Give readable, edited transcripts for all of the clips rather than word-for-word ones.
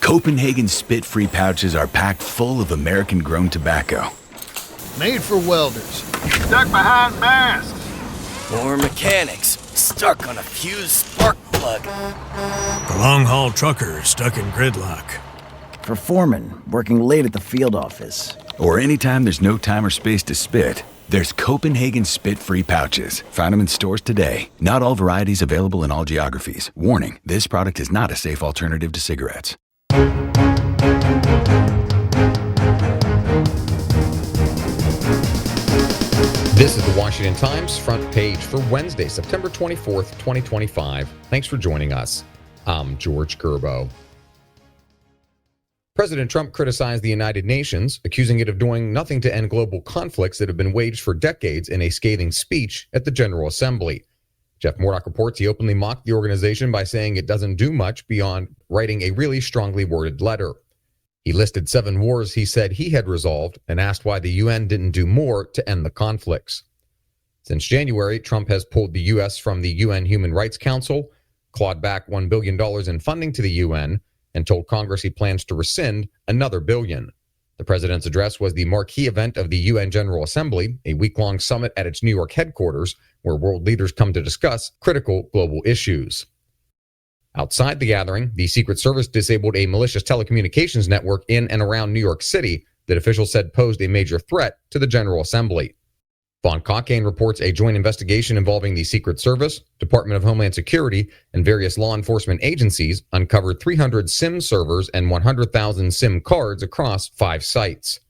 Copenhagen spit-free pouches are packed full of American-grown tobacco. Made for welders. Stuck behind masks. Or mechanics stuck on a fused spark plug. The long-haul trucker stuck in gridlock. For foremen working late at the field office. Or anytime there's no time or space to spit, there's Copenhagen spit-free pouches. Find them in stores today. Not all varieties available in all geographies. Warning, this product is not a safe alternative to cigarettes. This is the Washington Times front page for Wednesday, September 24th, 2025. Thanks for joining us. I'm George Gerbo. President Trump criticized the United Nations, accusing it of doing nothing to end global conflicts that have been waged for decades in a scathing speech at the General Assembly. Jeff Murdoch reports he openly mocked the organization by saying it doesn't do much beyond writing a really strongly worded letter. He listed 7 wars he said he had resolved and asked why the UN didn't do more to end the conflicts. Since January, Trump has pulled the U.S. from the UN Human Rights Council, clawed back $1 billion in funding to the UN, and told Congress he plans to rescind another $1 billion. The president's address was the marquee event of the UN General Assembly, a week-long summit at its New York headquarters, where world leaders come to discuss critical global issues. Outside the gathering, the Secret Service disabled a malicious telecommunications network in and around New York City that officials said posed a major threat to the General Assembly. Von Cockane reports a joint investigation involving the Secret Service, Department of Homeland Security, and various law enforcement agencies uncovered 300 SIM servers and 100,000 SIM cards across 5 sites.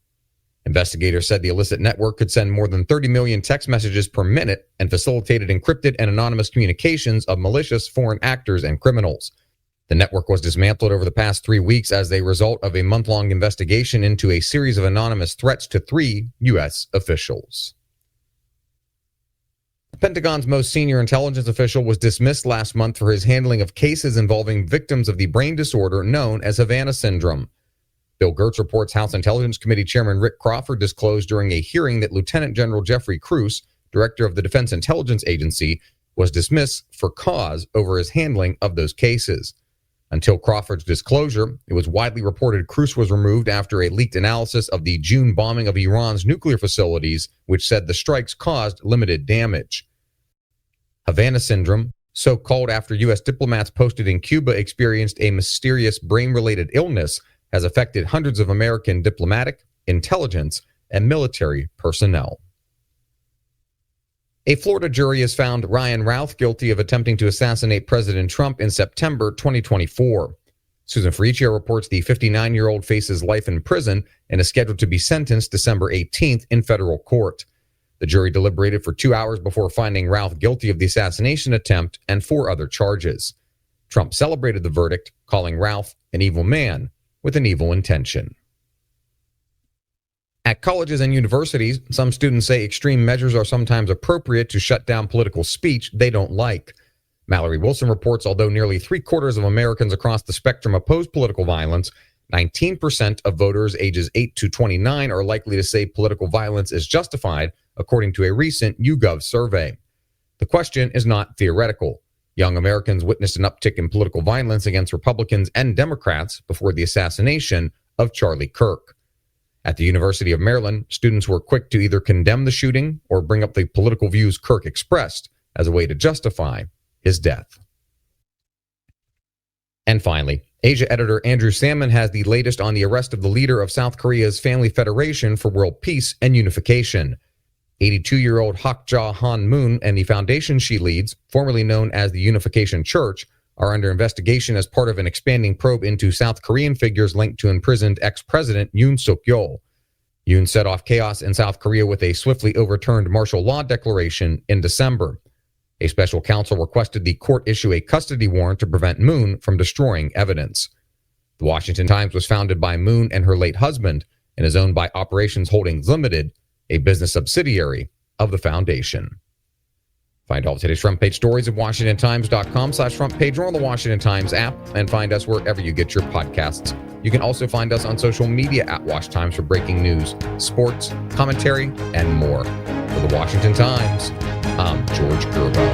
Investigators said the illicit network could send more than 30 million text messages per minute and facilitated encrypted and anonymous communications of malicious foreign actors and criminals. The network was dismantled over the past 3 weeks as a result of a month-long investigation into a series of anonymous threats to 3 U.S. officials. The Pentagon's most senior intelligence official was dismissed last month for his handling of cases involving victims of the brain disorder known as Havana syndrome. Bill Gertz reports House Intelligence Committee Chairman Rick Crawford disclosed during a hearing that Lieutenant General Jeffrey Cruz, director of the Defense Intelligence Agency, was dismissed for cause over his handling of those cases. Until Crawford's disclosure, it was widely reported Cruz was removed after a leaked analysis of the June bombing of Iran's nuclear facilities, which said the strikes caused limited damage. Havana syndrome, so called after U.S. diplomats posted in Cuba experienced a mysterious brain-related illness, has affected hundreds of American diplomatic, intelligence, and military personnel. A Florida jury has found Ryan Routh guilty of attempting to assassinate President Trump in September 2024. Susan Ferricchio reports the 59-year-old faces life in prison and is scheduled to be sentenced December 18th in federal court. The jury deliberated for 2 hours before finding Routh guilty of the assassination attempt and 4 other charges. Trump celebrated the verdict, calling Routh an evil man with an evil intention. At colleges and universities, some students say extreme measures are sometimes appropriate to shut down political speech they don't like. Mallory Wilson reports although nearly 3/4 of Americans across the spectrum oppose political violence, 19% of voters ages 8 to 29 are likely to say political violence is justified, according to a recent YouGov survey. The question is not theoretical. Young Americans witnessed an uptick in political violence against Republicans and Democrats before the assassination of Charlie Kirk. At the University of Maryland, students were quick to either condemn the shooting or bring up the political views Kirk expressed as a way to justify his death. And finally, Asia editor Andrew Salmon has the latest on the arrest of the leader of South Korea's Family Federation for World Peace and Unification. 82-year-old Hakja Han Moon and the foundation she leads, formerly known as the Unification Church, are under investigation as part of an expanding probe into South Korean figures linked to imprisoned ex-president Yoon Suk-yeol. Yoon set off chaos in South Korea with a swiftly overturned martial law declaration in December. A special counsel requested the court issue a custody warrant to prevent Moon from destroying evidence. The Washington Times was founded by Moon and her late husband and is owned by Operations Holdings Limited, a business subsidiary of the foundation. Find all of today's front page stories at WashingtonTimes.com/front page or on the Washington Times app, and find us wherever you get your podcasts. You can also find us on social media at Wash Times for breaking news, sports, commentary, and more. For the Washington Times, I'm George Gerbo.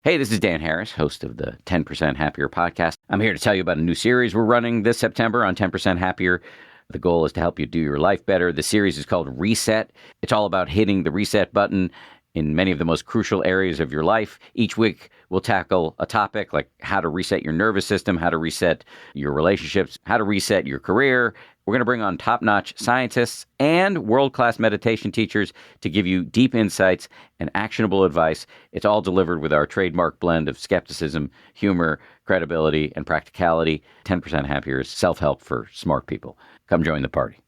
Hey, this is Dan Harris, host of the 10% Happier podcast. I'm here to tell you about a new series we're running this September on 10% Happier. The goal is to help you do your life better. The series is called Reset. It's all about hitting the reset button in many of the most crucial areas of your life. Each week, we'll tackle a topic like how to reset your nervous system, how to reset your relationships, how to reset your career. We're going to bring on top-notch scientists and world-class meditation teachers to give you deep insights and actionable advice. It's all delivered with our trademark blend of skepticism, humor, credibility, and practicality. 10% Happier is self-help for smart people. Come join the party.